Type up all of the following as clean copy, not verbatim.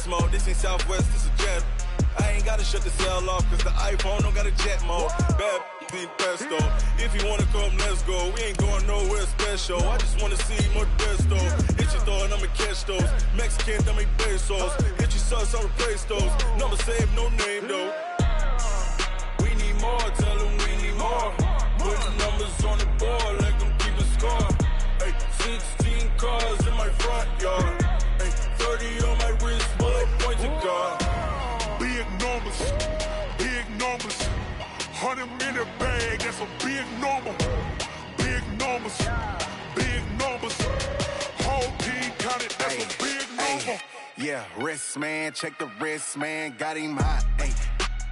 rest mode. This ain't Southwest, this a jet. I ain't gotta shut the cell off, cause the iPhone don't got a jet mode. Bad be pesto. If you wanna come, let's go. We ain't going nowhere special. I just wanna see more desto. Hit your throw and I'ma catch those. Mexican, that make pesos. Hit your sus, I'll replace those. Number save, no name though. We need more, tell them we need more. Put the numbers on the board, let them keep a score. Ay, 16 cars in my front yard. Ay, 30 on my wrist, bullet point to God. Big numbers, big numbers. 100 minute bag, that's a big number. Big numbers, big numbers. Whole team counted, that's a big number. Yeah, wrist man, check the wrist man, got him hot. Ay,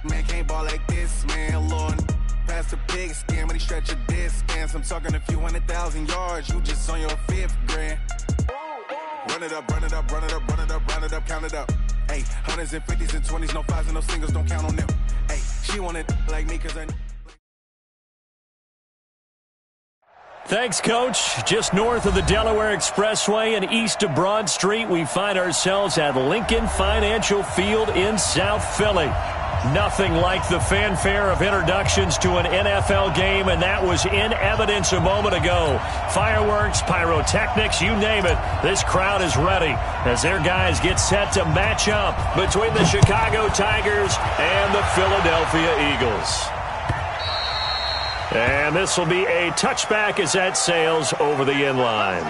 man can't ball like this, man. Lord, past the pig skin when he stretch a distance. I'm talking a few 100,000 yards, you just on your 5th grand. Run it up, run it up, run it up, run it up, run it up, count it up. Ay, hundreds and 50s and 20s, no 5s and no singles, don't count on them. Ay, she wanted like me cause I... Thanks, Coach. Just north of the Delaware Expressway and east of Broad Street, we find ourselves at Lincoln Financial Field in South Philly. Nothing like the fanfare of introductions to an NFL game, and that was in evidence a moment ago. Fireworks, pyrotechnics, you name it. This crowd is ready as their guys get set to match up between the Chicago Tigers and the Philadelphia Eagles. And this will be a touchback as that sails over the end line.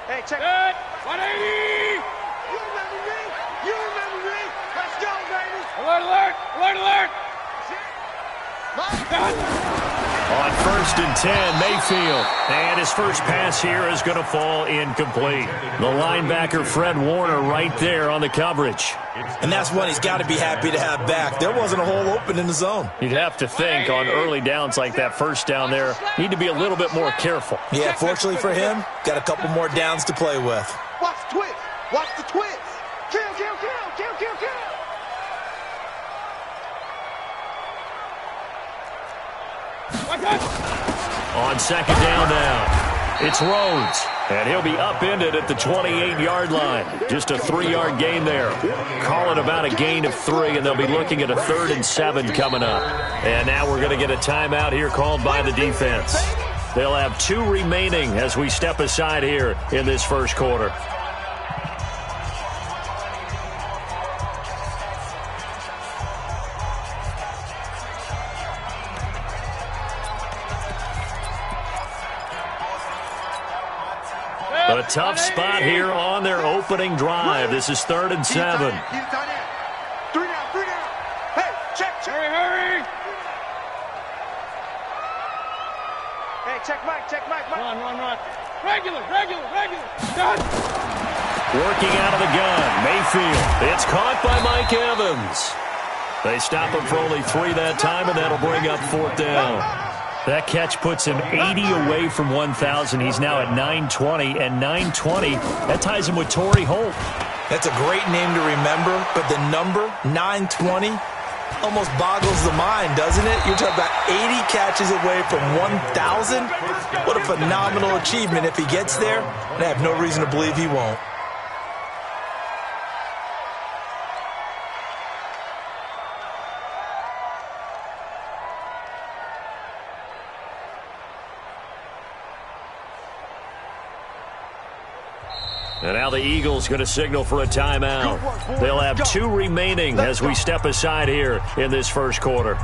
Hey, check it. 180. You remember me? You remember me? Let's go, baby. Alert, alert, alert, alert. On 1st and 10, Mayfield. And his first pass here is going to fall incomplete. The linebacker, Fred Warner, right there on the coverage. And that's one he's got to be happy to have back. There wasn't a hole open in the zone. You'd have to think on early downs like that first down there, need to be a little bit more careful. Yeah, fortunately for him, got a couple more downs to play with. Watch the twist. Watch the twist. Kill, kill, kill, kill, kill, kill. On 2nd down now, it's Rhodes, and he'll be upended at the 28-yard line. Just a 3-yard gain there. Call it about a gain of 3, and they'll be looking at a 3rd and 7 coming up. And now we're going to get a timeout here called by the defense. They'll have 2 remaining as we step aside here in this first quarter. A tough spot here on their opening drive. This is 3rd and 7. 3 down, 3 down. Hey, check. Hurry, hurry. Hey, check Mike. Run. Regular. Done. Working out of the gun, Mayfield. It's caught by Mike Evans. They stop him for only 3 that time, and that'll bring up 4th down. That catch puts him 80 away from 1,000. He's now at 920, and 920, that ties him with Torrey Holt. That's a great name to remember, but the number, 920, almost boggles the mind, doesn't it? You're talking about 80 catches away from 1,000. What a phenomenal achievement. If he gets there, I have no reason to believe he won't. And now the Eagles going to signal for a timeout. They'll have 2 remaining as we step aside here in this first quarter.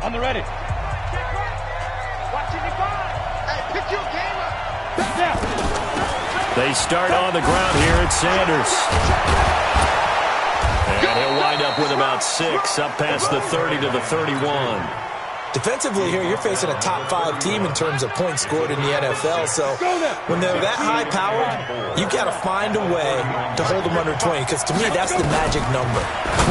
On the ready. Watching the ball. Hey, pick your game up. Back down. They start on the ground here at Sanders. And he'll wind up with about 6 up past the 30 to the 31. Defensively here, you're facing a top 5 team in terms of points scored in the NFL. So when they're that high-powered, you've got to find a way to hold them under 20. Because to me, that's the magic number.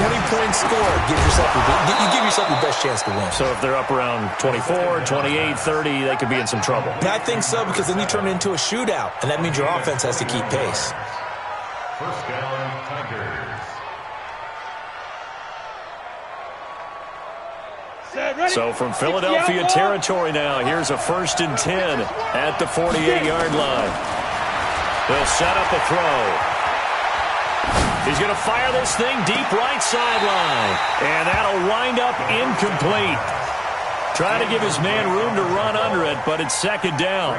20 points scored, you give yourself your best chance to win. So if they're up around 24, 28, 30, they could be in some trouble. Yeah, I think so, because then you turn it into a shootout, and that means your offense has to keep pace. First down, Tigers. So from Philadelphia territory now, here's a 1st and 10 at the 48-yard line. They'll set up a throw. He's going to fire this thing deep right sideline. And that'll wind up incomplete. Trying to give his man room to run under it, but it's 2nd down.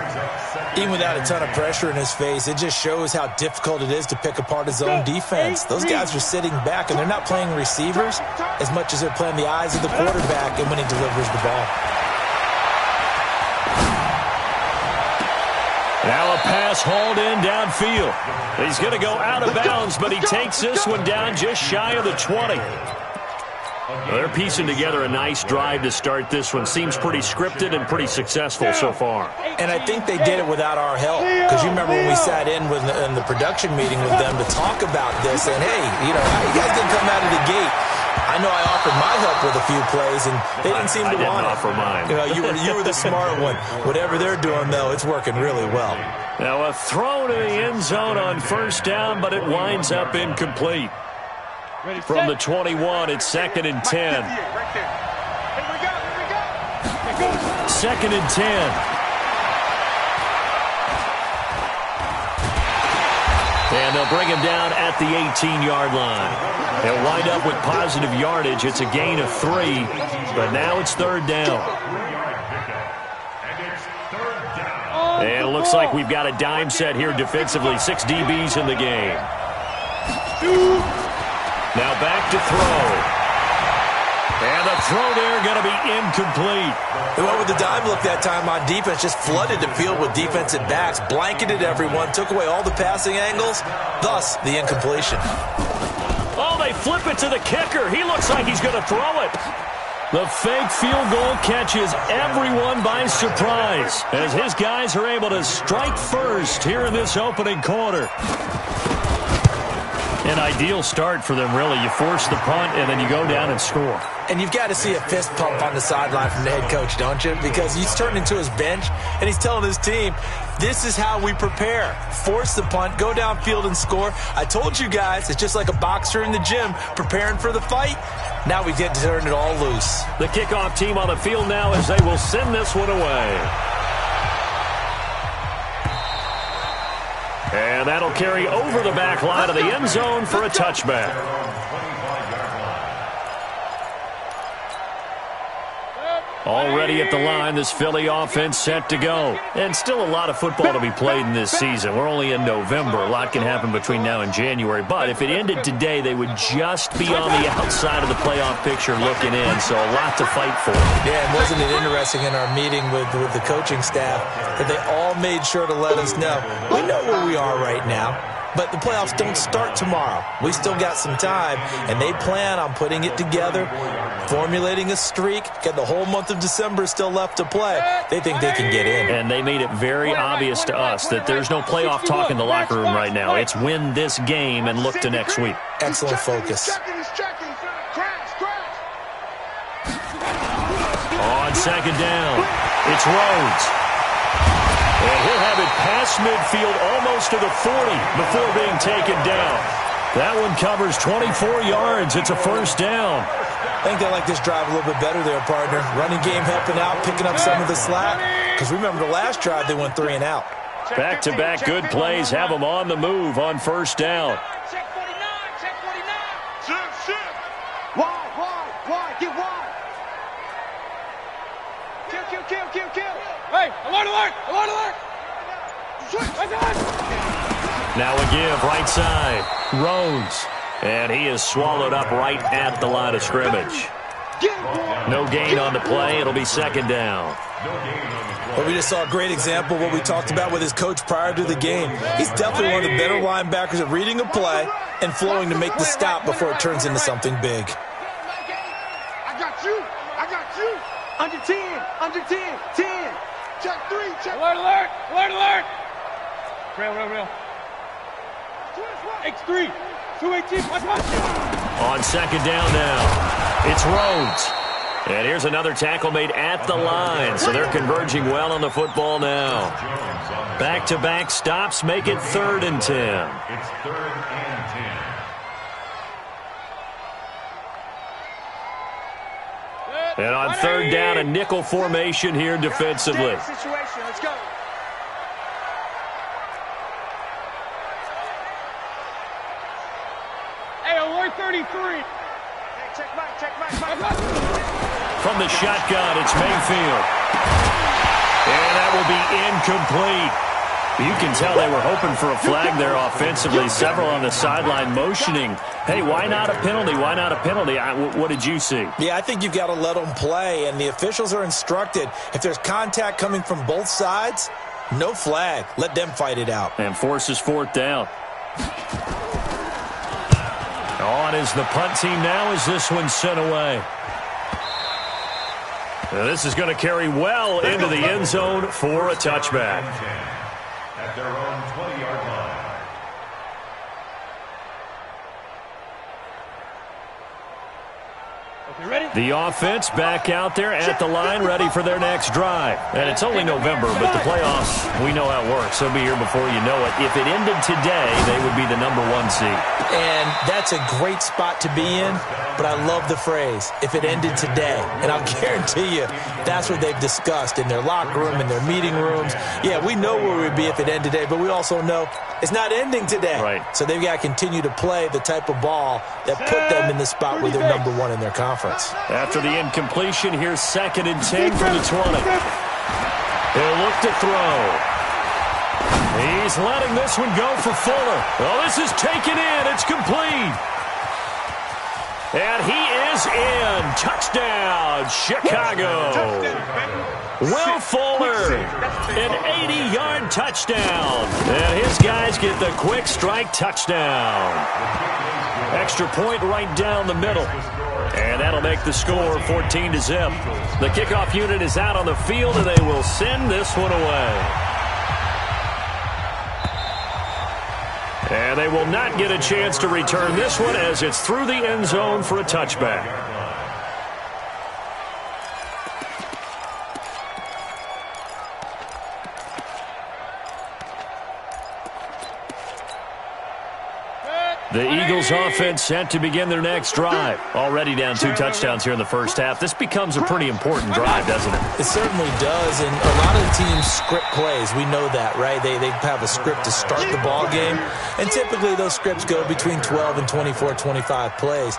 Even without a ton of pressure in his face, it just shows how difficult it is to pick apart his own defense. Those guys are sitting back, and they're not playing receivers as much as they're playing the eyes of the quarterback and when he delivers the ball. Now a pass hauled in downfield. He's going to go out of bounds, but he takes this one down just shy of the 20. Well, they're piecing together a nice drive to start this one. Seems pretty scripted and pretty successful so far. And I think they did it without our help. Because you remember when we sat in the production meeting with them to talk about this, and hey, you know, how you guys didn't come out of the gate. I know I offered my help with a few plays, and they didn't seem to want it. I didn't offer mine. You know, you were the smart one. Whatever they're doing, though, it's working really well. Now a throw to the end zone on 1st down, but it winds up incomplete. From the 21, it's 2nd and 10. 2nd and 10. And they'll bring him down at the 18-yard line. They'll wind up with positive yardage. It's a gain of 3, but now it's 3rd down. And it looks like we've got a dime set here defensively. 6 DBs in the game. Now back to throw. And the throw there going to be incomplete. They went with the dime look that time on defense, just flooded the field with defensive backs, blanketed everyone, took away all the passing angles, thus the incompletion. Oh, they flip it to the kicker. He looks like he's going to throw it. The fake field goal catches everyone by surprise as his guys are able to strike first here in this opening quarter. An ideal start for them, really. You force the punt, and then you go down and score. And you've got to see a fist pump on the sideline from the head coach, don't you? Because he's turned into his bench, and he's telling his team, this is how we prepare. Force the punt, go downfield and score. I told you guys, it's just like a boxer in the gym preparing for the fight. Now we get to turn it all loose. The kickoff team on the field now as they will send this one away. And that'll carry over the back line of the end zone for a touchback. Already at the line, this Philly offense set to go. And still a lot of football to be played in this season. We're only in November. A lot can happen between now and January. But if it ended today, they would just be on the outside of the playoff picture looking in. So a lot to fight for. Yeah, and wasn't it interesting in our meeting with the coaching staff that they all made sure to let us know, we know where we are right now. But the playoffs don't start tomorrow. We still got some time, and they plan on putting it together, formulating a streak, get the whole month of December still left to play. They think they can get in. And they made it very obvious to us that there's no playoff talk in the locker room right now. It's win this game and look to next week. Excellent focus. On 2nd down, it's Rhodes. And he'll have it past midfield almost to the 40 before being taken down. That one covers 24 yards. It's a 1st down. I think they like this drive a little bit better there, partner. Running game helping out, picking up some of the slack. Because remember, the last drive they went 3 and out. Back-to-back good plays have them on the move on 1st down. Check 49, check 49. Shift. Wide, get wide. Kill. Hey, alert. Now a give, right side. Rhodes. And he is swallowed up right at the line of scrimmage. No gain on the play. It'll be 2nd down. Well, we just saw a great example of what we talked about with his coach prior to the game. He's definitely one of the better linebackers at reading a play and flowing to make the stop before it turns into something big. I got you. Under 10. Under 10. 10. Check 3. Check. Alert, alert. Alert, alert. Real. X3. 218. Watch. On second down now, it's Rhodes. And here's another tackle made at the line, so they're converging well on the football now. Back-to-back stops make it 3rd and 10. It's 3rd and 10. And on 3rd down, a nickel formation here defensively. Situation. Let's go. Hey, alert 33. Check Mike. From the shotgun, it's Mayfield. And that will be incomplete. You can tell they were hoping for a flag there offensively. Several on the sideline motioning. Hey, why not a penalty? Why not a penalty? What did you see? Yeah, I think you've got to let them play, and the officials are instructed. If there's contact coming from both sides, no flag. Let them fight it out. And forces 4th down. On is the punt team now as this one's sent away. Now this is going to carry well into the end zone for a touchback. At their own 20-yard line. The offense back out there at the line, ready for their next drive. And it's only November, but the playoffs, we know how it works. They'll be here before you know it. If it ended today, they would be the number 1 seed. And that's a great spot to be in, but I love the phrase, if it ended today. And I'll guarantee you, that's what they've discussed in their locker room, in their meeting rooms. Yeah, we know where we'd be if it ended today, but we also know it's not ending today. Right. So they've got to continue to play the type of ball that put them in the spot where they're number 1 in their conference. After the incompletion, here's 2nd and 10 from the 20. He'll look to throw. He's letting this one go for Fuller. Oh, this is taken in. It's complete. And he is in. Touchdown, Chicago. Will Fuller, an 80-yard touchdown. And his guys get the quick strike touchdown. Extra point right down the middle. And that'll make the score 14-0. The kickoff unit is out on the field, and they will send this one away. And they will not get a chance to return this one as it's through the end zone for a touchback. The Eagles offense set to begin their next drive. Already down 2 touchdowns here in the first half. This becomes a pretty important drive, doesn't it? It certainly does, and a lot of the teams script plays. We know that, right? They have a script to start the ball game, and typically those scripts go between 12 and 24, 25 plays.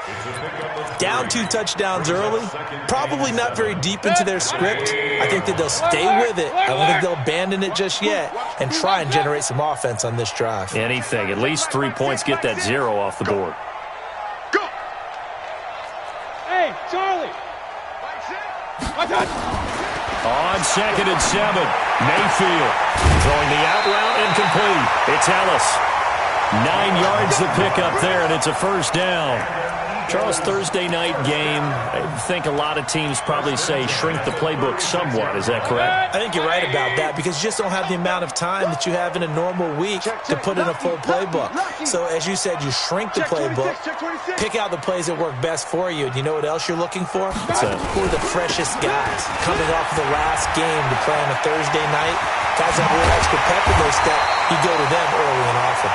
Down 2 touchdowns early, probably not very deep into their script. I think that they'll stay with it. I don't think they'll abandon it just yet and try and generate some offense on this drive. Anything. At least 3 points, get that 0 off the board. Go! Hey, Charlie! On 2nd and 7, Mayfield throwing the out route incomplete. It's Ellis. 9 yards the pickup there, and it's a first down. Charles, Thursday night game, I think a lot of teams probably say shrink the playbook somewhat. Is that correct? I think you're right about that because you just don't have the amount of time that you have in a normal week to put in a full playbook. So as you said, you shrink the playbook, pick out the plays that work best for you. And you know what else you're looking for? Who are the freshest guys coming off of the last game to play on a Thursday night? Guys that have a little extra pep in their step, you go to them early and often.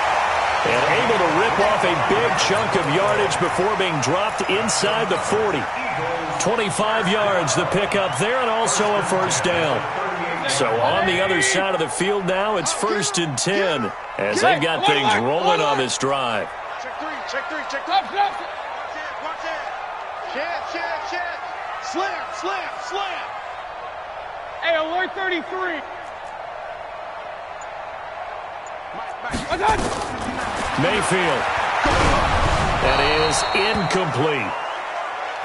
And able to rip off a big chunk of yardage before being dropped inside the 40. 25 yards the pickup there, and also a first down. So on the other side of the field now, it's 1st and 10 as they've got things rolling on this drive. Check 3, check 3, check 3. Watch it. Slam. Hey, alert 33. Mayfield. That is incomplete.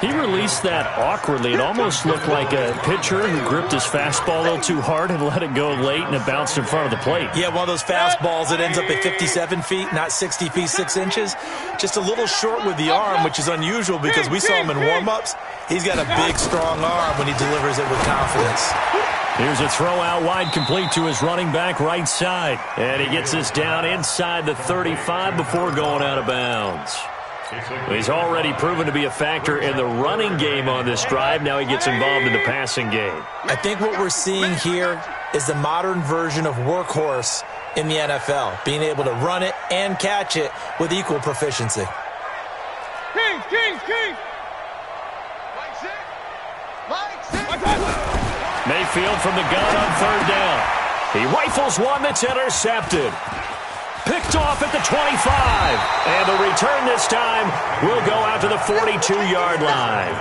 He released that awkwardly. It almost looked like a pitcher who gripped his fastball a little too hard and let it go late, and it bounced in front of the plate. Yeah, one of those fastballs that ends up at 57 feet, not 60 feet 6 inches. Just a little short with the arm, which is unusual because we saw him in warm-ups. He's got a big, strong arm when he delivers it with confidence. Here's a throw out wide, complete to his running back right side. And he gets this down inside the 35 before going out of bounds. He's already proven to be a factor in the running game on this drive. Now he gets involved in the passing game. I think what we're seeing here is the modern version of workhorse in the NFL, being able to run it and catch it with equal proficiency. King! Mayfield from the gun on third down. He rifles one that's intercepted. Picked off at the 25. And the return this time will go out to the 42-yard line.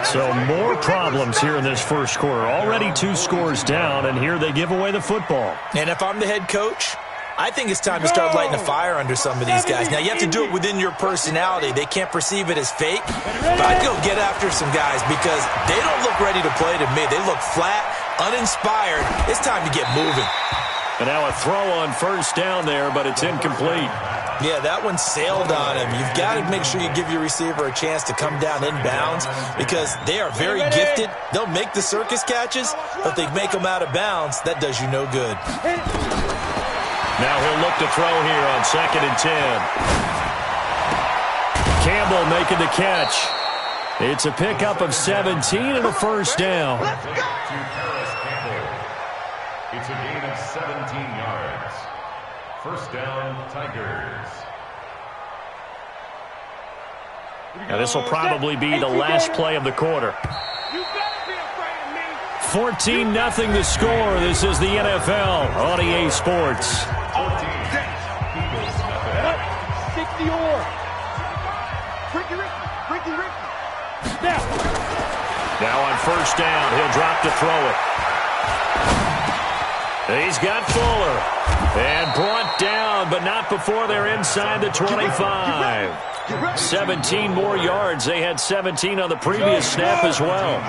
So more problems here in this first quarter. Already 2 scores down, and here they give away the football. And if I'm the head coach, I think it's time to start lighting a fire under some of these guys. Now, you have to do it within your personality. They can't perceive it as fake. But I'd go get after some guys because they don't look ready to play to me. They look flat, uninspired. It's time to get moving. And now a throw on first down there, but it's incomplete. Yeah, that one sailed on him. You've got to make sure you give your receiver a chance to come down inbounds because they are very gifted. They'll make the circus catches, but if they make them out of bounds, that does you no good. Now he'll look to throw here on 2nd and 10. Campbell making the catch. It's a pickup of 17 and a first down. It's a gain of 17 yards. First down, Tigers. Now this will probably be the last play of the quarter. 14-0 the score. This is the NFL on EA Sports. 14. Eagles nothing. 60-or. Ricky. Snap. Now on first down, he'll drop to throw it. He's got Fuller. And brought down, but not before they're inside the 25. 17 more yards. They had 17 on the previous snap as well.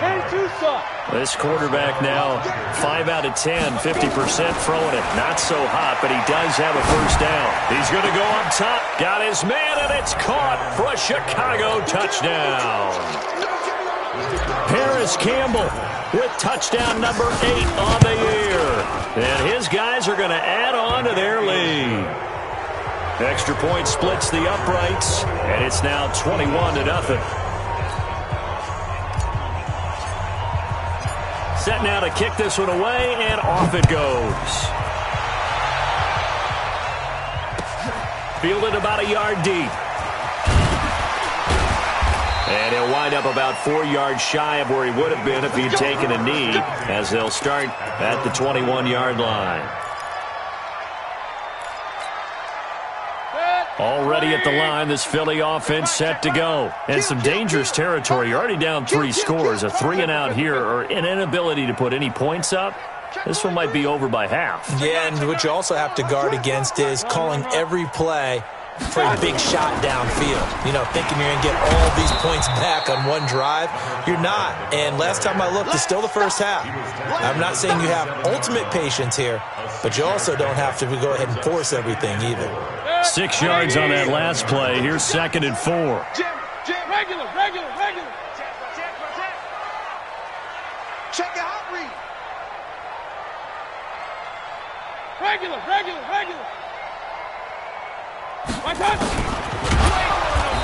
This quarterback now 5 out of 10, 50% throwing it. Not so hot, but he does have a first down. He's going to go up top. Got his man, and it's caught for a Chicago touchdown. Paris Campbell with touchdown number 8 on the year. And his guys are going to add on to their lead. Extra point splits the uprights, and it's now 21-0. Set now to kick this one away, and off it goes. Fielded about a yard deep. And he'll wind up about 4 yards shy of where he would have been if he'd taken a knee, as they'll start at the 21-yard line. Already at the line, this Philly offense set to go. And some dangerous territory. You're already down 3 scores. A 3-and-out here, or an inability to put any points up. This one might be over by half. Yeah, and what you also have to guard against is calling every play for a big shot downfield. You know, thinking you're going to get all these points back on one drive. You're not. And last time I looked, it's still the first half. I'm not saying you have ultimate patience here, but you also don't have to go ahead and force everything either. 6 yards on that last play. Here's 2nd and 4. Regular. Check your hot read. Regular.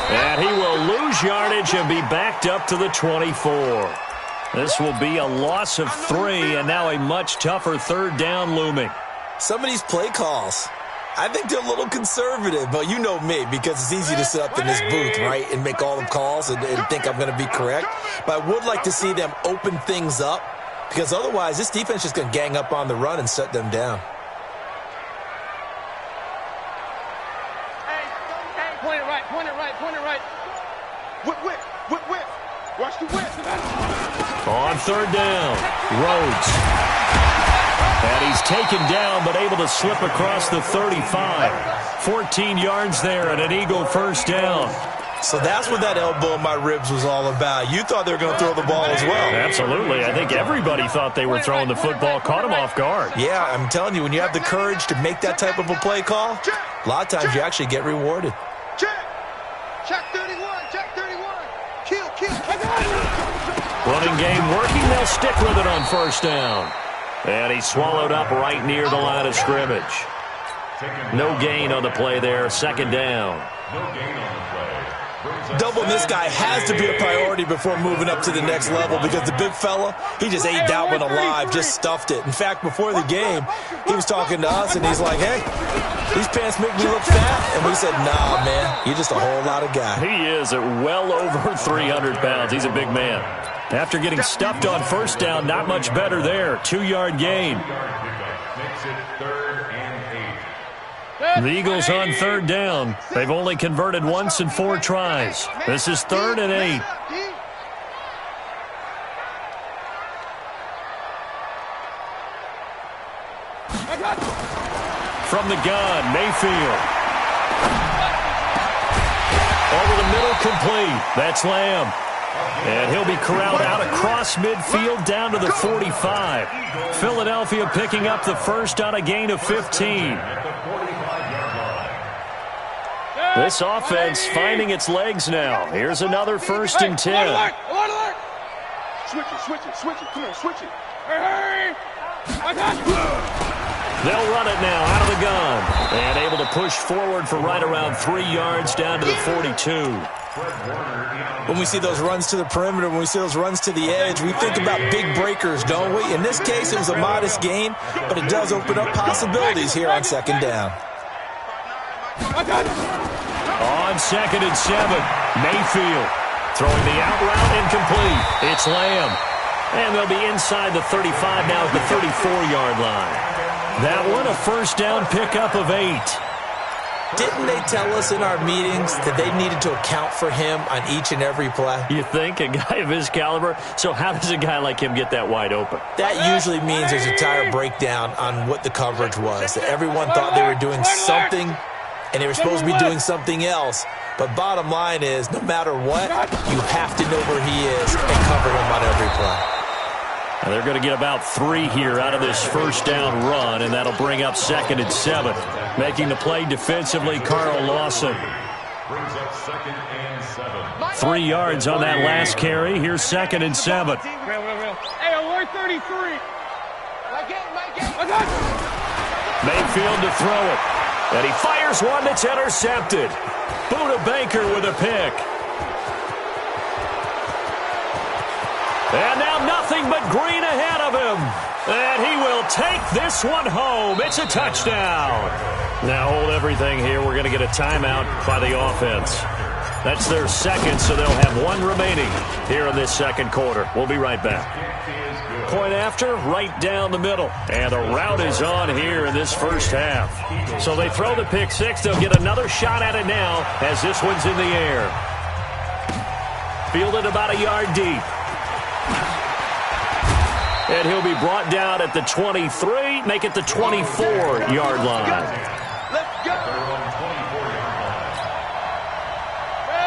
And he will lose yardage and be backed up to the 24. This will be a loss of 3, and now a much tougher third down looming. Some of these play calls, I think they're a little conservative, but you know me, because it's easy to sit up in this booth, right, and make all the calls and think I'm going to be correct. But I would like to see them open things up, because otherwise this defense is just going to gang up on the run and shut them down. Point it right. Whip. Watch the whip. On third down, Rhodes. And he's taken down, but able to slip across the 35. 14 yards there and an Eagle first down. So that's what that elbow in my ribs was all about. You thought they were going to throw the ball as well. Absolutely. I think everybody thought they were throwing the football, caught him off guard. Yeah, I'm telling you, when you have the courage to make that type of a play call, a lot of times you actually get rewarded. Check 31, check 31. Kill. Running game working. They'll stick with it on first down. And he's swallowed up right near the line of scrimmage. No gain on the play there. Second down. No gain on the play. Doubling this guy has to be a priority before moving up to the next level because the big fella, he just ate that one alive, just stuffed it. In fact, before the game, he was talking to us, and he's like, hey, these pants make me look fat. And we said, nah, man, you're just a whole lot of guy. He is at well over 300 pounds. He's a big man. After getting stuffed on first down, not much better there. 2-yard gain. Makes it 3rd and 8. The Eagles on third down. They've only converted once in 4 tries. This is 3rd and 8. From the gun, Mayfield. Over the middle, complete. That's Lamb. And he'll be corralled out across midfield down to the 45. Philadelphia picking up the first on a gain of 15. This offense finding its legs now. Here's another 1st and 10. Switch it. Come on, switch it. Hey. They'll run it now out of the gun. And able to push forward for right around 3 yards down to the 42. When we see those runs to the perimeter, when we see those runs to the edge, we think about big breakers, don't we? In this case, it was a modest gain, but it does open up possibilities here on second down. On 2nd and 7, Mayfield throwing the out route incomplete. It's Lamb. And they'll be inside the 35 now at the 34-yard line. That one a first down pickup of 8. Didn't they tell us in our meetings that they needed to account for him on each and every play? You think? A guy of his caliber? So how does a guy like him get that wide open? That usually means there's a entire breakdown on what the coverage was. That everyone thought they were doing something, and they were supposed to be doing something else. But bottom line is, no matter what, you have to know where he is and cover him on every play. And they're going to get about 3 here out of this first down run, and that'll bring up 2nd and 7. Making the play defensively, Carl Lawson. Brings up 2nd and 7. 3 yards on that last carry. Here's 2nd and 7. Hey, alert 33. Mayfield to throw it. And he fires one that's intercepted. Buda Baker with a pick. And now nothing but green ahead of him. And he will take this one home. It's a touchdown. Now hold everything here. We're going to get a timeout by the offense. That's their second, so they'll have 1 remaining here in this second quarter. We'll be right back. Point after, right down the middle. And the route is on here in this first half. So they throw the pick 6. They'll get another shot at it now as this one's in the air. Fielded about a yard deep. And he'll be brought down at the 23, make it the 24-yard line. Let's go.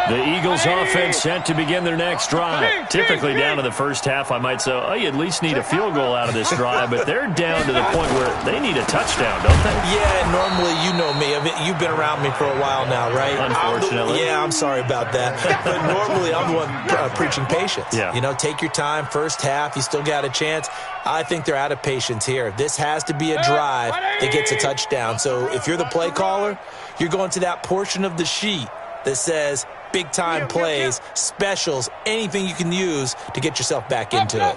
The Eagles offense set to begin their next drive. Typically down in the first half, I might say, oh, you at least need a field goal out of this drive, but they're down to the point where they need a touchdown, don't they? Yeah, normally, you know me. I mean, you've been around me for a while now, right? Unfortunately. I'm sorry about that. But normally, I'm the one preaching patience. Yeah. You know, take your time. First half, you still got a chance. I think they're out of patience here. This has to be a drive that gets a touchdown. So if you're the play caller, you're going to that portion of the sheet that says big-time plays, specials, anything you can use to get yourself back into it.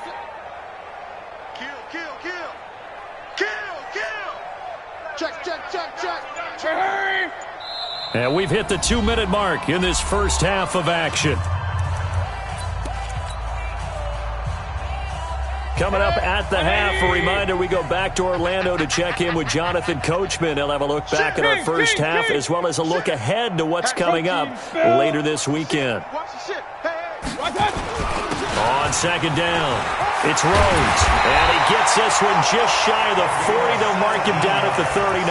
Check. And we've hit the 2-minute mark in this first half of action. Coming up at the half, a reminder, we go back to Orlando to check in with Jonathan Coachman. He'll have a look back at our first half as well as a look ahead to what's coming up later this weekend. On second down, it's Rhodes. And he gets this one just shy of the 40. They'll mark him down at the 39.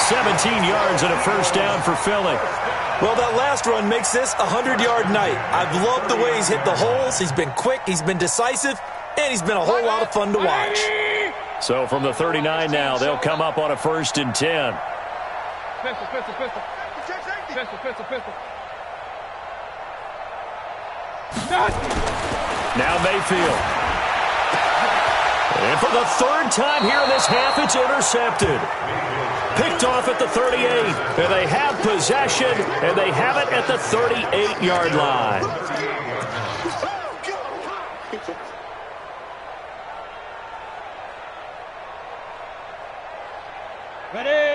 17 yards and a first down for Philly. Well, that last run makes this a 100-yard night. I've loved the way he's hit the holes. He's been quick, he's been decisive, and he's been a whole lot of fun to watch. So from the 39 now, they'll come up on a 1st and 10. Pistol. Now Mayfield. And for the 3rd time here in this half, it's intercepted. Picked off at the 38. And they have possession, and they have it at the 38-yard line.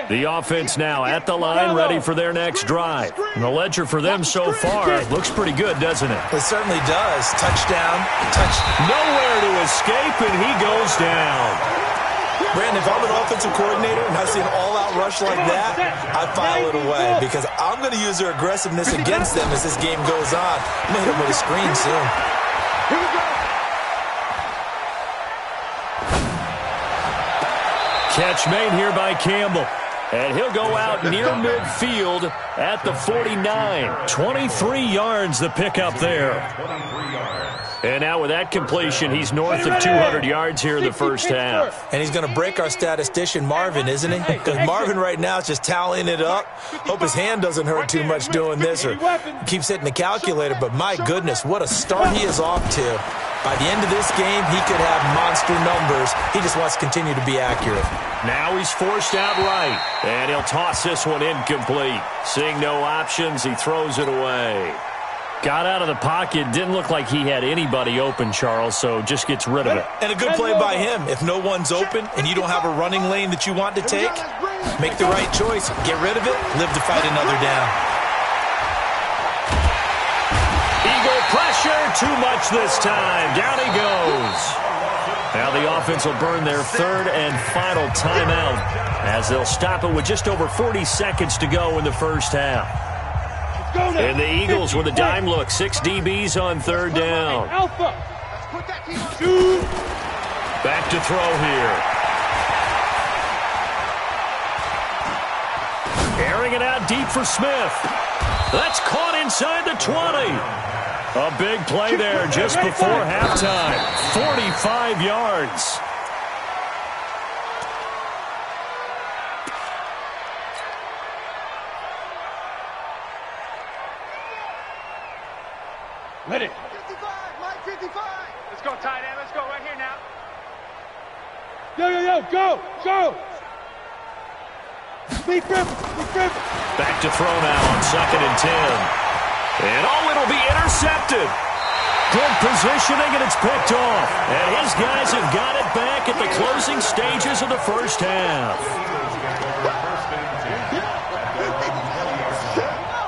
The offense now at the line, ready for their next drive. And the ledger for them so far looks pretty good, doesn't it? It certainly does. Touchdown. Nowhere to escape, and he goes down. Brandon, if I'm an offensive coordinator and I see an all-out rush like that, I file it away because I'm going to use their aggressiveness against them as this game goes on. I'm going to hit them with a screen soon. Here we go. Catch made here by Campbell. And he'll go out near midfield at the 49. 23 yards the pickup there. And now with that completion, he's north of 200 yards here in the first half. And he's going to break our statistician Marvin, isn't he? Because Marvin right now is just tallying it up. Hope his hand doesn't hurt too much doing this or keeps hitting the calculator. But my goodness, what a start he is off to. By the end of this game, he could have monster numbers. He just wants to continue to be accurate. Now he's forced out right, and he'll toss this one incomplete. Seeing no options, he throws it away. Got out of the pocket, didn't look like he had anybody open, Charles, so just gets rid of it. And a good play by him. If no one's open and you don't have a running lane that you want to take, make the right choice. Get rid of it, live to fight another down. Eagle pressure, too much this time. Down he goes. Now the offense will burn their 3rd and final timeout as they'll stop it with just over 40 seconds to go in the first half. And the Eagles with a dime look. 6 DBs on 3rd down. Back to throw here. Airing it out deep for Smith. That's caught inside the 20. A big play there just before halftime. 45 yards. Let it. 55, Mike 55. Let's go, tight end. Let's go right here now. Yo, go. Big rip. Back to throw now on 2nd and 10. And it'll be intercepted. Good positioning, and it's picked off. And his guys have got it back at the closing stages of the first half.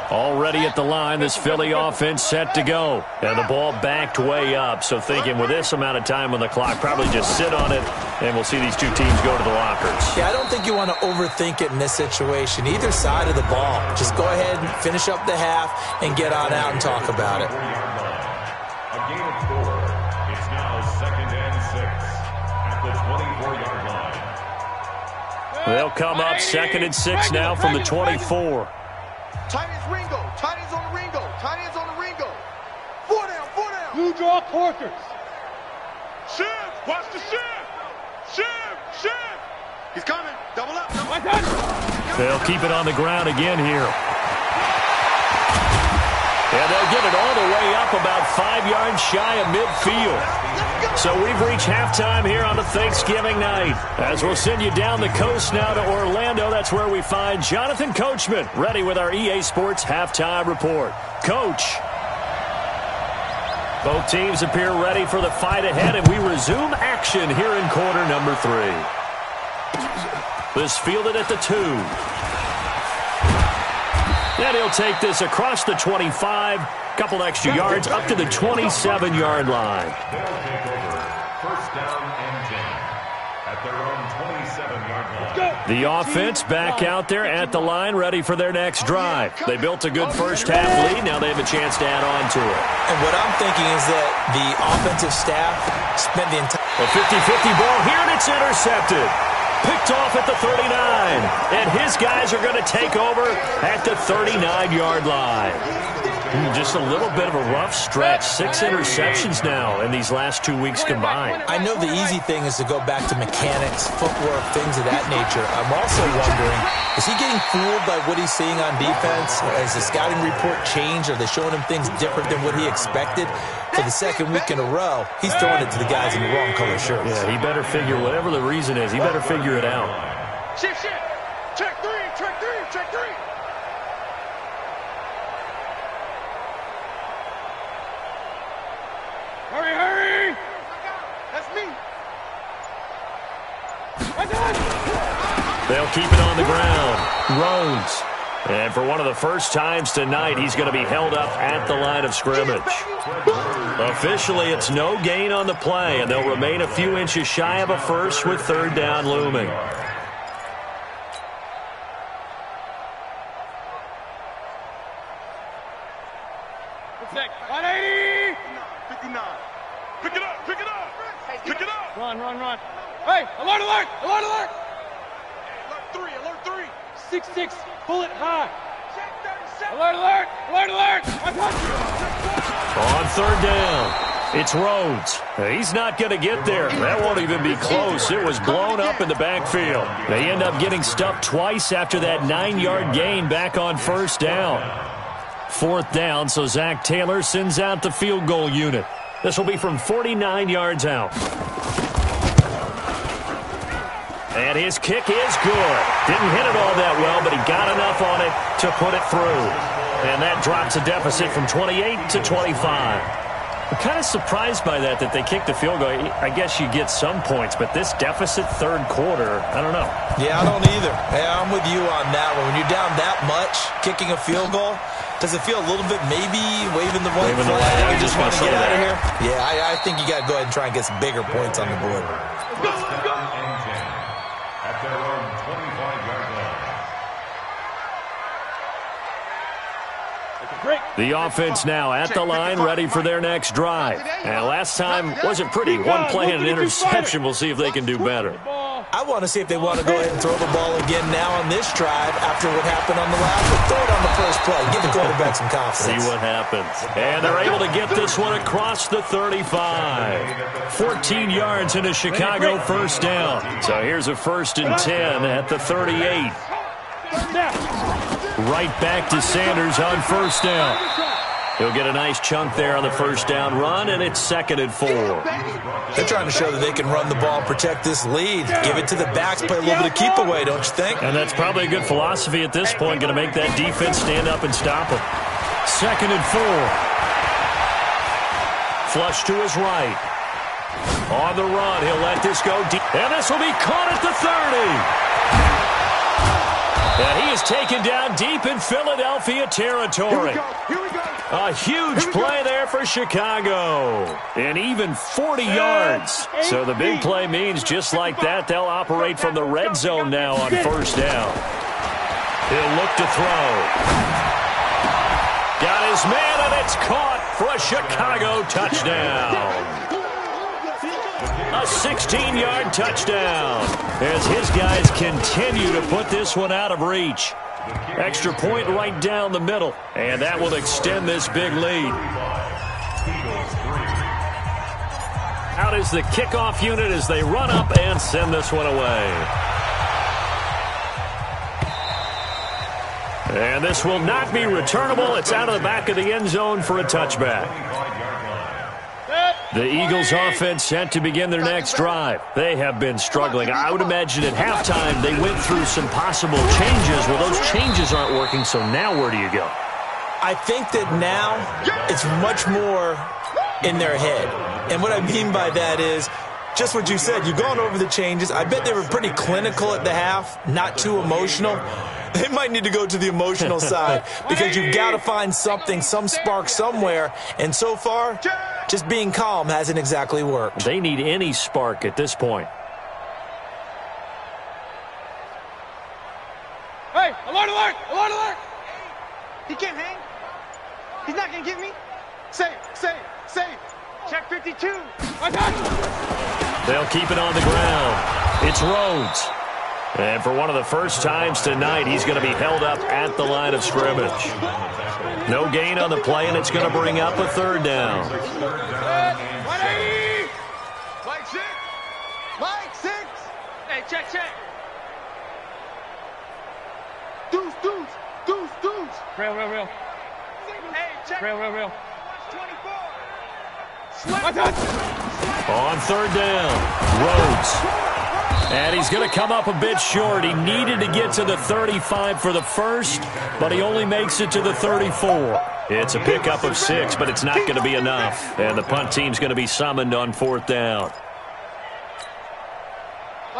Already at the line, this Philly offense set to go. And the ball backed way up. So thinking with this amount of time on the clock, probably just sit on it, and we'll see these two teams go to the lockers. Yeah, I don't think you want to overthink it in this situation. Either side of the ball. Just go ahead and finish up the half and get on out and talk about it. A game of 4. It's now 2nd and 6 at the 24-yard line. They'll come up 2nd and 6 now from the 24. Tight ends Ringo. Tight ends on the Ringo. Tight ends on the Ringo. 4 down. Blue draw Corkers. Shiv, watch the Shiv. Shiv. He's coming. Double up. They'll keep it on the ground again here. And they'll get it all the way up about 5 yards shy of midfield. So we've reached halftime here on a Thanksgiving night. As we'll send you down the coast now to Orlando, that's where we find Jonathan Coachman, ready with our EA Sports Halftime Report. Coach. Both teams appear ready for the fight ahead, and we resume action here in quarter number 3. This fielded at the 2. And he'll take this across the 25, couple extra yards up to the 27-yard line. They'll take over 1st down and 10 at their own 27-yard line. The offense back out there at the line, ready for their next drive. They built a good first half lead. Now they have a chance to add on to it. And what I'm thinking is that the offensive staff spent the entire... A 50-50 ball here, and it's intercepted. Picked off at the 39. And his guys are going to take over at the 39-yard line. Just a little bit of a rough stretch. 6 interceptions now in these last 2 weeks combined. I know the easy thing is to go back to mechanics, footwork, things of that nature. I'm also wondering, is he getting fooled by what he's seeing on defense? Has the scouting report changed? Are they showing him things different than what he expected? For the second week in a row, he's throwing it to the guys in the wrong color shirts. Yeah, he better figure, whatever the reason is, he better figure it out. Shift. Check three. Hurry. That's me. They'll keep it on the ground. Rhodes. And for one of the first times tonight, he's going to be held up at the line of scrimmage. Officially, it's no gain on the play, and they'll remain a few inches shy of a first with third down looming. Check. 180. 59. Pick it up. Run. Hey, alert. Alert 3. 6-6. Pull it high. Alert. On third down, it's Rhodes. He's not going to get there. That won't even be close. It was blown up in the backfield. They end up getting stuffed twice after that 9-yard gain back on first down. Fourth down, so Zach Taylor sends out the field goal unit. This will be from 49 yards out. And his kick is good. Didn't hit it all that well, but he got enough on it to put it through. And that drops a deficit from 28 to 25. I'm kind of surprised by that they kicked the field goal. I guess you get some points, but this deficit third quarter, I don't know. Yeah, I don't either. Yeah, I'm with you on that one. When you're down that much, kicking a field goal, does it feel a little bit maybe waving the white flag? I just want to get out of here? Yeah, I think you got to go ahead and try and get some bigger points on the board. At their own 25-yard line. The offense now at the line, ready for their next drive. And last time wasn't pretty. One play and an interception. We'll see if they can do better. I want to see if they want to go ahead and throw the ball again now on this drive after what happened on the last one. Throw it on the first play. Give the quarterback some confidence. See what happens. And they're able to get this one across the 35. 14 yards into Chicago first down. So here's a 1st and 10 at the 38. Right back to Sanders on first down. He'll get a nice chunk there on the first down run, and it's 2nd and 4. They're trying to show that they can run the ball, protect this lead. Give it to the backs, play a little bit of keep away, don't you think? And that's probably a good philosophy at this point, going to make that defense stand up and stop them. 2nd and 4. Flush to his right. On the run, he'll let this go deep. And this will be caught at the 30. And he is taken down deep in Philadelphia territory. Here we go. A huge play there for Chicago. And even 40 yards. So the big play means just like that, they'll operate from the red zone now on first down. He'll look to throw. Got his man, and it's caught for a Chicago touchdown. A 16-yard touchdown as his guys continue to put this one out of reach. Extra point right down the middle, and that will extend this big lead. Out is the kickoff unit as they run up and send this one away. And this will not be returnable. It's out of the back of the end zone for a touchback. The Eagles offense set to begin their next drive. They have been struggling. I would imagine at halftime they went through some possible changes. Well, those changes aren't working, so now where do you go? I think that now it's much more in their head. And what I mean by that is just what you said. You've gone over the changes. I bet they were pretty clinical at the half, not too emotional. They might need to go to the emotional side because you've got to find something, some spark somewhere. And so far, just being calm hasn't exactly worked. They need any spark at this point. Hey, alert, alert, alert, alert. He can't hang. He's not going to get me. Save. Check 52. I got you. They'll keep it on the ground. It's Rhodes. And for one of the first times tonight, he's going to be held up at the line of scrimmage. No gain on the play, and it's going to bring up a third down. 180! Mike 6! Mike 6! Hey, check. Deuce. Real. Hey, check. Real. 24. On third down, Rhodes. And he's going to come up a bit short. He needed to get to the 35 for the first, but he only makes it to the 34. It's a pickup of 6, but it's not going to be enough. And the punt team's going to be summoned on fourth down.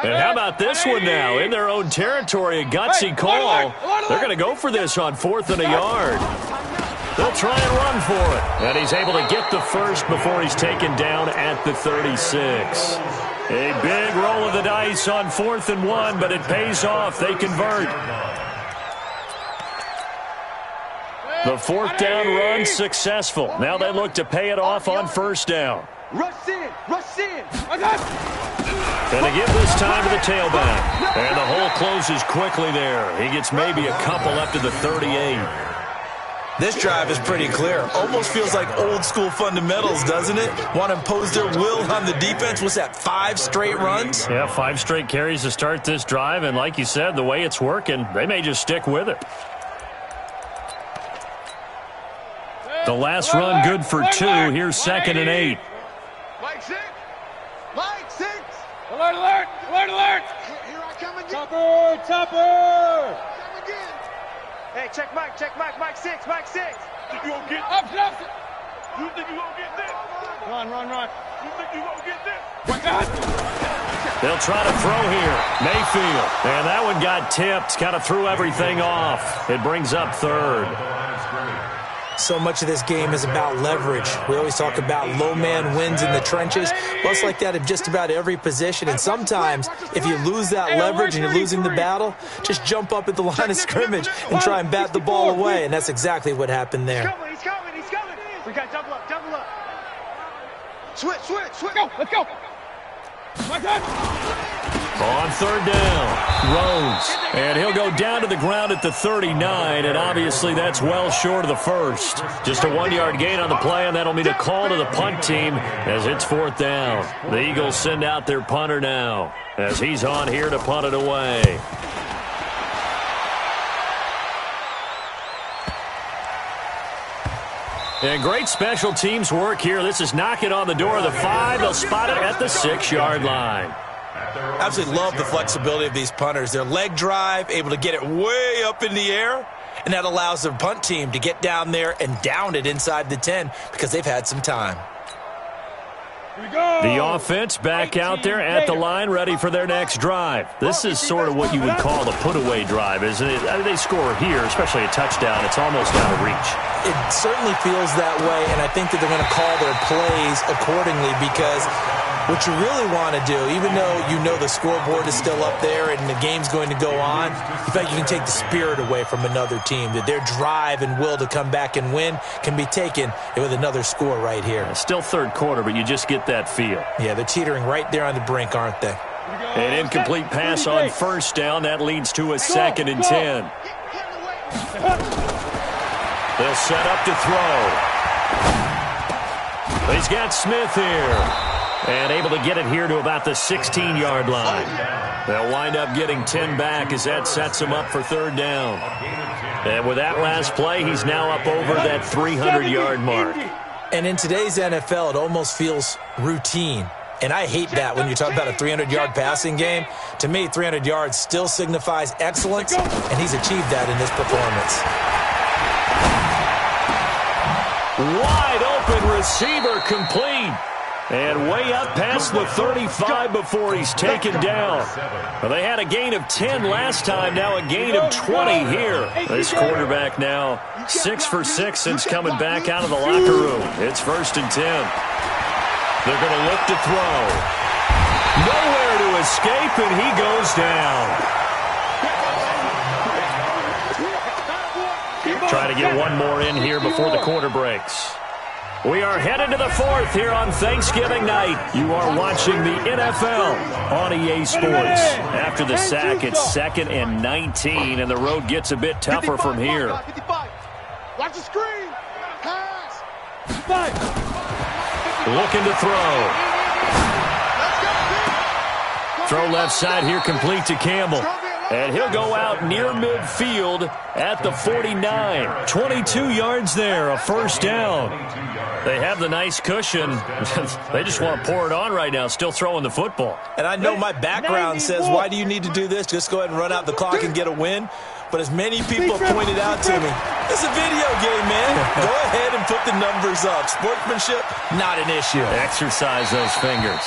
And how about this one now? In their own territory, a gutsy call. They're going to go for this on 4th and a yard. They'll try and run for it. And he's able to get the first before he's taken down at the 36. A big roll of the dice on 4th and 1, but it pays off. They convert. The fourth down run successful. Now they look to pay it off on first down. Rush in. And they give this time to the tailback. And the hole closes quickly there. He gets maybe a couple up to the 38. This drive is pretty clear. Almost feels like old school fundamentals, doesn't it? Want to impose their will on the defense. What's that, 5 straight runs? Yeah, 5 straight carries to start this drive. And like you said, the way it's working, they may just stick with it. The last run good for 2. Here's 2nd and 8. Mike 6! Alert! Here I come again. Topper! Come again. Hey, check Mike, Mike 6. You gonna get up? You think you gonna get this? Run. You think you gonna get this? They'll try to throw here. Mayfield. And that one got tipped. Kind of threw everything off. It brings up 3rd. So much of this game is about leverage. We always talk about low man wins in the trenches. Well, it's like that in just about every position. And sometimes, if you lose that leverage and you're losing the battle, just jump up at the line of scrimmage and try and bat the ball away. And that's exactly what happened there. He's coming. We got double up. Switch. Let's go. On third down, Rhodes. And he'll go down to the ground at the 39, and obviously that's well short of the first. Just a 1-yard gain on the play, and that'll mean a call to the punt team as it's 4th down. The Eagles send out their punter now as he's on here to punt it away. And great special teams work here. This is knocking on the door of the 5. They'll spot it at the 6-yard line. Absolutely love the flexibility of these punters. Their leg drive, able to get it way up in the air, and that allows their punt team to get down there and down it inside the 10 because they've had some time. The offense back out there at the line, ready for their next drive. This is sort of what you would call a put-away drive, isn't it? They score here, especially a touchdown. It's almost out of reach. It certainly feels that way, and I think that they're going to call their plays accordingly because what you really want to do, even though you know the scoreboard is still up there and the game's going to go on, in fact, you can take the spirit away from another team, that their drive and will to come back and win can be taken with another score right here. Still third quarter, but you just get that feel. Yeah, they're teetering right there on the brink, aren't they? An incomplete pass on first down. That leads to a 2nd and 10. They'll set up to throw. He's got Smith here. And able to get it here to about the 16-yard line. They'll wind up getting 10 back as that sets him up for 3rd down. And with that last play, he's now up over that 300-yard mark. And in today's NFL, it almost feels routine. And I hate that when you talk about a 300-yard passing game. To me, 300 yards still signifies excellence, and he's achieved that in this performance. Wide open receiver complete. And way up past the 35 before he's taken down. Well, they had a gain of 10 last time, now a gain of 20 here. This quarterback now 6 for 6 since coming back out of the locker room. It's 1st and 10. They're going to look to throw. Nowhere to escape, and he goes down. Trying to get one more in here before the quarter breaks. We are headed to the fourth here on Thanksgiving night. You are watching the NFL on EA Sports. After the sack, it's 2nd and 19, and the road gets a bit tougher from here. 55. Watch the screen. Pass. 5. Looking to throw. Throw left side here, complete to Campbell. And he'll go out near midfield at the 49. 22 yards there, a first down. They have the nice cushion. They just want to pour it on right now, still throwing the football. And I know my background says, why do you need to do this? Just go ahead and run out the clock and get a win. But as many people have pointed out to me, it's a video game, man. Go ahead and put the numbers up. Sportsmanship, not an issue. Exercise those fingers.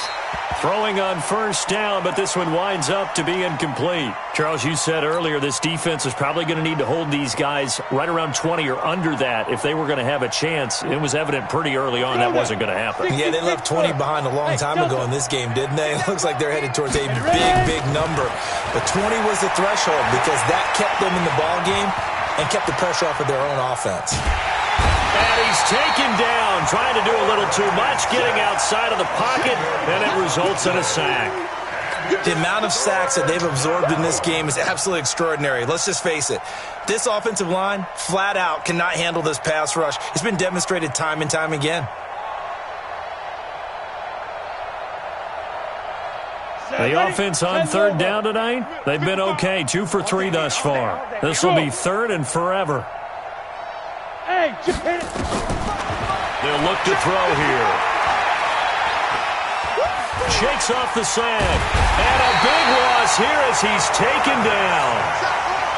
Throwing on first down, but this one winds up to be incomplete. Charles, you said earlier this defense is probably going to need to hold these guys right around 20 or under that if they were going to have a chance. It was evident pretty early on that wasn't going to happen. Yeah, they left 20 behind a long time ago in this game, didn't they? It looks like they're headed towards a big number. But 20 was the threshold because that kept them in the ball game and kept the pressure off of their own offense. And he's taken down, trying to do a little too much, getting outside of the pocket, and it results in a sack. The amount of sacks that they've absorbed in this game is absolutely extraordinary. Let's just face it. This offensive line, flat out, cannot handle this pass rush. It's been demonstrated time and time again. The offense on third down tonight, they've been okay, 2 for 3 thus far. This will be 3rd and forever. They'll look to throw here. Shakes off the sand. And a big loss here as he's taken down.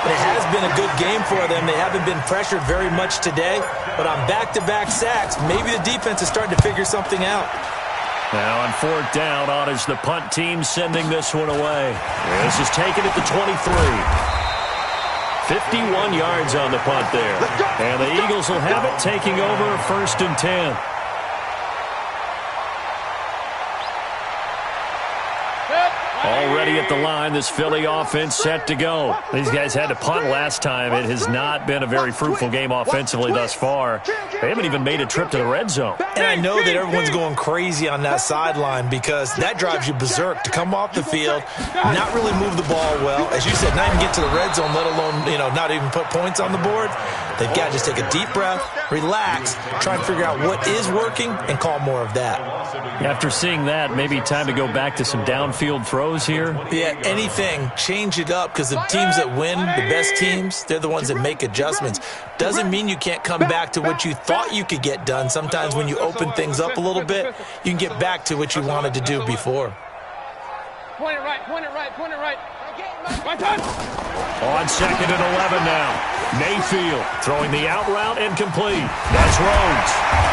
It has been a good game for them. They haven't been pressured very much today. But on back-to-back sacks, maybe the defense is starting to figure something out. Now on 4th down, on is the punt team sending this one away. This is taken at the 23. 51 yards on the punt there. And the Eagles will have it, taking over 1st and 10. Already at the line, this Philly offense set to go. These guys had to punt last time. It has not been a very fruitful game offensively thus far. They haven't even made a trip to the red zone. And I know that everyone's going crazy on that sideline because that drives you berserk to come off the field, not really move the ball well. As you said, not even get to the red zone, let alone, not even put points on the board. They've got to just take a deep breath, relax, try and figure out what is working, and call more of that. After seeing that, maybe time to go back to some downfield throws here. Yeah, anything. Change it up because the teams that win, the best teams, they're the ones that make adjustments. Doesn't mean you can't come back to what you thought you could get done. Sometimes when you open things up a little bit, you can get back to what you wanted to do before. Point it right, point it right, point it right. On 2nd and 11 now. Mayfield throwing the out route and complete. That's Rhodes.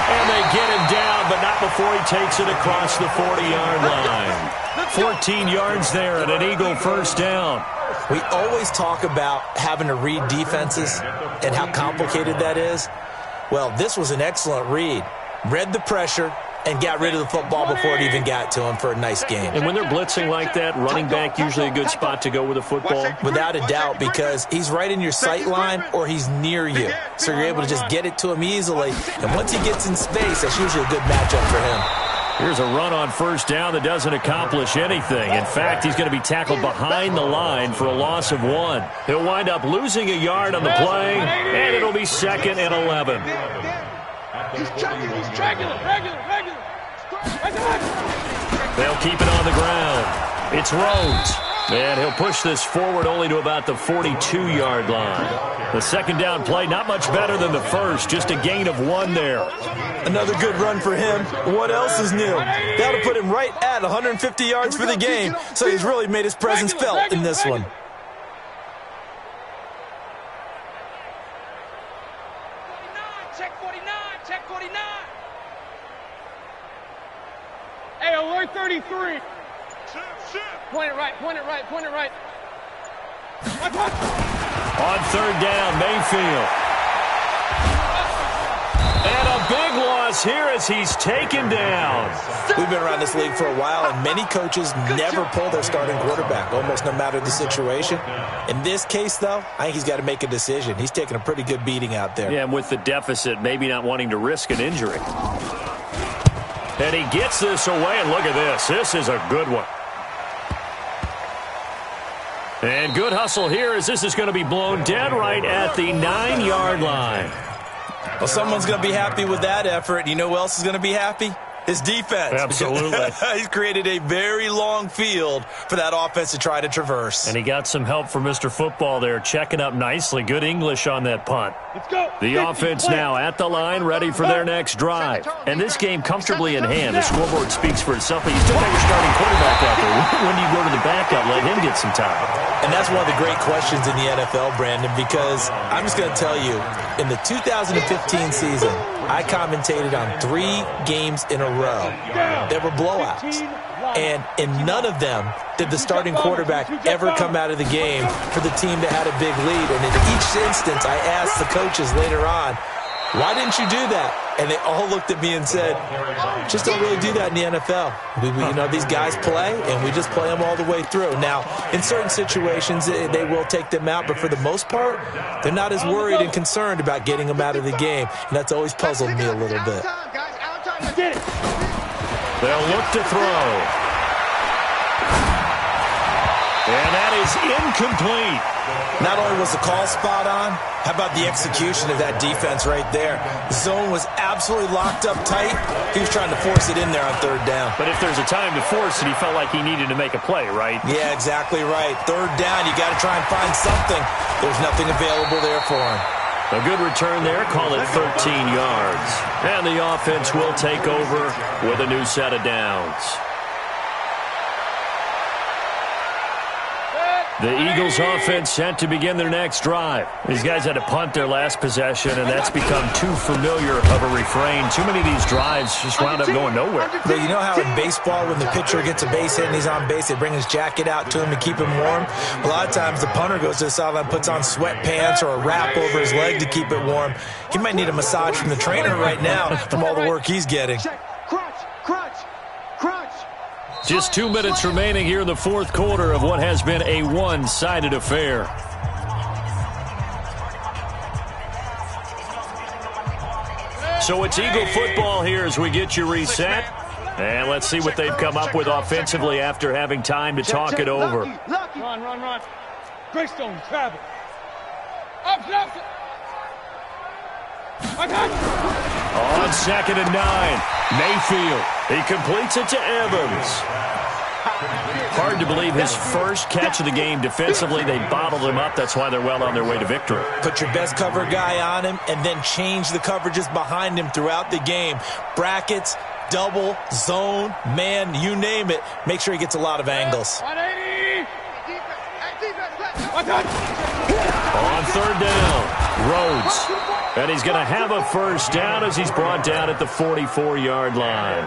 And they get him down, but not before he takes it across the 40-yard line. 14 yards there and an Eagle first down. We always talk about having to read defenses and how complicated that is. Well, this was an excellent read. Read the pressure and got rid of the football before it even got to him for a nice game. And when they're blitzing like that, running back usually a good spot to go with the football? Without a doubt, because he's right in your sight line or he's near you. So you're able to just get it to him easily. And once he gets in space, that's usually a good matchup for him. Here's a run on first down that doesn't accomplish anything. In fact, he's going to be tackled behind the line for a loss of 1. He'll wind up losing a yard on the play, and it'll be 2nd and 11. He's tracking it. Regular. They'll keep it on the ground. It's Rhodes. And he'll push this forward only to about the 42-yard line. The second down play, not much better than the first, just a gain of 1 there. Another good run for him. What else is new? That'll put him right at 150 yards for the game, so he's really made his presence felt in this one. Check 49. Hey, alert 33. Point it right. On 3rd down, Mayfield. And a big loss offense here as he's taken down. We've been around this league for a while, and many coaches never pull their starting quarterback, almost no matter the situation. In this case, though, I think he's got to make a decision. He's taking a pretty good beating out there. Yeah, and with the deficit, maybe not wanting to risk an injury. And he gets this away, and look at this. This is a good one. And good hustle here as this is going to be blown dead right at the 9-yard line. Well, someone's going to be happy with that effort. You know who else is going to be happy? His defense. Absolutely. He's created a very long field for that offense to try to traverse. And he got some help from Mr. Football there, checking up nicely. Good English on that punt. Let's go. The offense now at the line, ready for their next drive. And this game comfortably in hand. The scoreboard speaks for itself, but you still got your starting quarterback out there. When do you go to the backup, let him get some time? And that's one of the great questions in the NFL, Brandon, because I'm just going to tell you, in the 2015 season, I commentated on 3 games in a row. There were blowouts. And in none of them did the starting quarterback ever come out of the game for the team that had a big lead. And in each instance, I asked the coaches later on, why didn't you do that? And they all looked at me and said, just don't really do that in the NFL. You know, these guys play, and we just play them all the way through. Now, in certain situations, they will take them out, but for the most part, they're not as worried and concerned about getting them out of the game. And that's always puzzled me a little bit. They'll look to throw. And that is incomplete. Not only was the call spot on, how about the execution of that defense right there? The zone was absolutely locked up tight. He was trying to force it in there on 3rd down. But if there's a time to force it, he felt like he needed to make a play, right? Yeah, exactly right. 3rd down, you got to try and find something. There's nothing available there for him. A good return there, call it 13 yards. And the offense will take over with a new set of downs. The Eagles offense set to begin their next drive. These guys had to punt their last possession, and that's become too familiar of a refrain. Too many of these drives just wound up going nowhere. But you know how in baseball, when the pitcher gets a base hit and he's on base, they bring his jacket out to him to keep him warm? A lot of times the punter goes to the sideline, puts on sweatpants or a wrap over his leg to keep it warm. He might need a massage from the trainer right now from all the work he's getting. Just 2 minutes remaining here in the 4th quarter of what has been a one-sided affair. So it's Eagle football here as we get you reset. And let's see what they've come up with offensively after having time to talk it over. Run. Greystone, travel. Up. On 2nd and 9, Mayfield. He completes it to Evans. Hard to believe his first catch of the game defensively. They bottled him up. That's why they're well on their way to victory. Put your best cover guy on him and then change the coverages behind him throughout the game. Brackets, double, zone, man, you name it. Make sure he gets a lot of angles. 180. On 3rd down, Rhodes. And he's going to have a first down as he's brought down at the 44-yard line.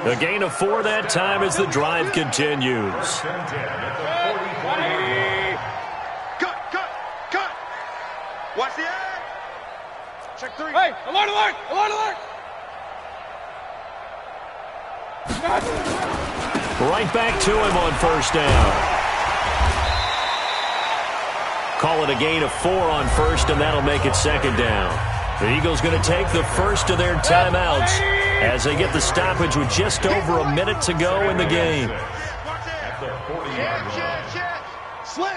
A gain of 4 that time as the drive continues. Cut. Watch the eye. Check 3. Hey, alert. Right back to him on 1st down. Call it a gain of 4 on 1st, and that'll make it 2nd down. The Eagles going to take the first of their timeouts as they get the stoppage with just over a minute to go in the game. Slam.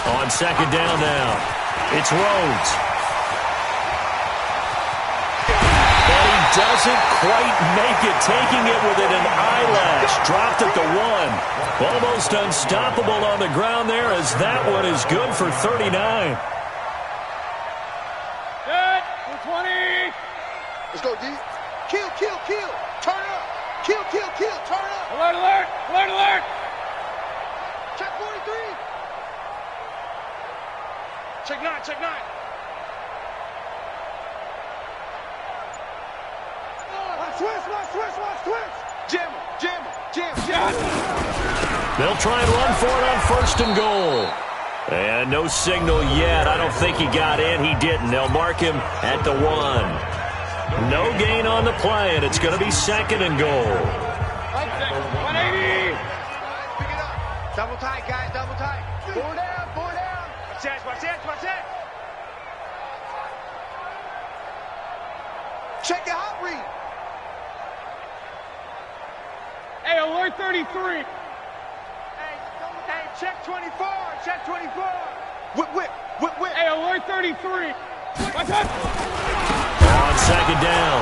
On 2nd down now, it's Rhodes. Doesn't quite make it, taking it within an eyelash. Dropped at the 1. Almost unstoppable on the ground there as that one is good for 39. Good for 20. Let's go, D. Kill. Turn up. Kill. Turn up. Alert. Check 43. Check 9. Switch. Jam. They'll try and run for it on 1st and goal. And no signal yet. I don't think he got in. He didn't. They'll mark him at the 1. No gain on the play, and it's going to be 2nd and goal. 180. Double tight, guys. Double tight. 4 down. 4 down. Watch it. Check your hot read. Hey, alert 33. Hey, check 24. Check 24. Whip. Hey, alert 33. Watch out. On 2nd down,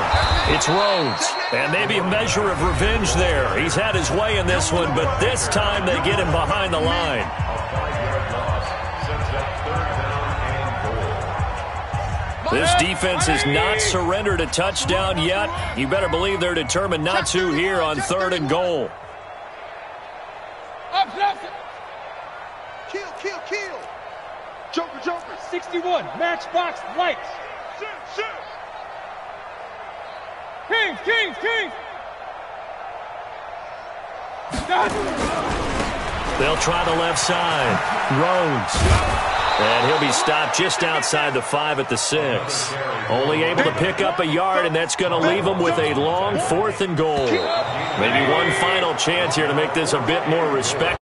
it's Rhodes. And maybe a measure of revenge there. He's had his way in this one, but this time they get him behind the line. This defense has not surrendered a touchdown yet. You better believe they're determined not to here on 3rd and goal. Kill. Joker. 61, matchbox lights. Shoot. Kings. They'll try the left side. Rhodes. And he'll be stopped just outside the 5 at the 6. Only able to pick up a yard, and that's going to leave him with a long 4th and goal. Maybe one final chance here to make this a bit more respectable.